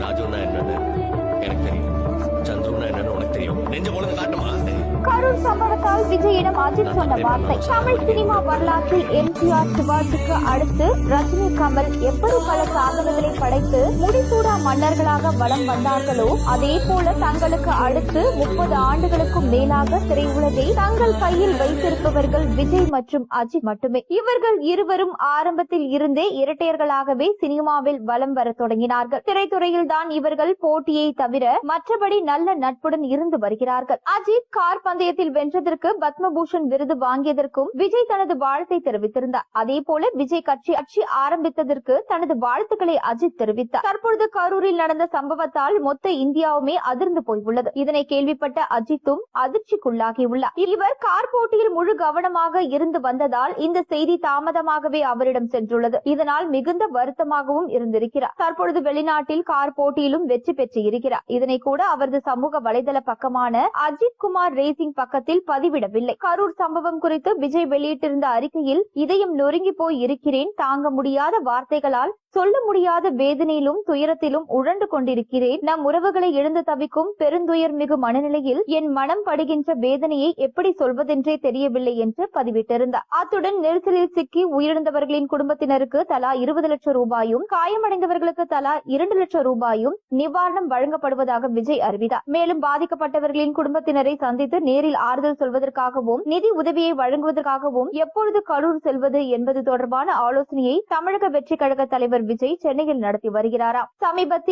ராஜுன்னா என்னன்னு எனக்கு தெரியும், சந்துருன்னா என்னன்னு உனக்கு தெரியும். நெஞ்ச போல காட்டுமா? கரூர் சம்பவத்தால் விஜயிடம் அஜித் சொன்ன வார்த்தை. தமிழ் சினிமா வரலாற்றில் எம்ஜிஆர், சிவாஜிக்கு அடுத்து ரஜினி, கமல் எப்படி பல சாதனைகளை படைத்து முடிசூடா மன்னர்களாக வலம் வந்தார்களோ அதே போல தங்களுக்கு அடுத்து 30 ஆண்டுகளுக்கும் மேலாக திரையுலகை தங்கள் கையில் வைத்திருப்பவர்கள் விஜய் மற்றும் அஜித் மட்டுமே. இவர்கள் இருவரும் ஆரம்பத்தில் இருந்தே இரட்டையர்களாகவே சினிமாவில் வலம் வர தொடங்கினார்கள். திரைத்துறையில் தான் இவர்கள் போட்டியை தவிர மற்றபடி நல்ல நட்புடன் இருந்து வருகிறார்கள். அஜித் கார் பந்தயத்தில் வென்றதற்கு பத்மபூஷன் விருது வாங்கியதற்கும் விஜய் தனது வாழ்த்தை தெரிவித்திருந்தார். அதே போல விஜய் கட்சி ஆரம்பித்ததற்கு தனது வாழ்த்துக்களை அஜித் தெரிவித்தார். தற்பொழுது கரூரில் நடந்த சம்பவத்தால் மொத்த இந்தியாவுமே அதிர்ந்து போயுள்ளது. இதனை கேள்விப்பட்ட அஜித்தும் அதிர்ச்சிக்குள்ளாகியுள்ளார். இவர் கார் போட்டியில் முழு கவனமாக இருந்து வந்ததால் இந்த செய்தி தாமதமாகவே அவரிடம் சென்றுள்ளது. இதனால் மிகுந்த வருத்தமாகவும் இருந்திருக்கிறார். தற்பொழுது வெளிநாட்டில் கார் போட்டியிலும் வெற்றி பெற்று இருக்கிறார். இதனை கூட அவரது சமூக வலைதள பக்கமான அஜித் குமார் ரேசிங் பக்கத்தில் பதிவிடவில்லை. கரூர் சம்பவம் குறித்து விஜய் வெளியிட்டிருந்த அறிக்கையில், இதயம் நொறுங்கி போய் இருக்கிறேன், தாங்க முடியாத வார்த்தைகளால் சொல்ல முடியாத வேதனையிலும் துயரத்திலும் உழண்டு கொண்டிருக்கிறேன். நம் உறவுகளை இழந்து தவிக்கும் பெருந்துயர் மிகு மனநிலையில் என் மனம் படுகின்ற வேதனையை எப்படி சொல்வதென்றே தெரியவில்லை என்று பதிவிட்டிருந்தார். அத்துடன் நெரிசலில் சிக்கி உயிரிழந்தவர்களின் குடும்பத்தினருக்கு தலா 20 லட்சம் ரூபாயும், காயமடைந்தவர்களுக்கு தலா 2 லட்சம் ரூபாயும் நிவாரணம் வழங்கப்படுவதாக விஜய் அறிவித்தார். மேலும் பாதிக்கப்பட்டவர்களின் குடும்பத்தினரை சந்தித்து நேரில் ஆறுதல் சொல்வதற்காகவும் நிதி உதவியை வழங்குவதற்காகவும் எப்பொழுது கரூர் செல்வது என்பது தொடர்பான ஆலோசனையை தமிழக வெற்றி கழக தலைவர் விஜய் சென்னையில் நடத்தி வருகிறாராம். சமீபத்தில்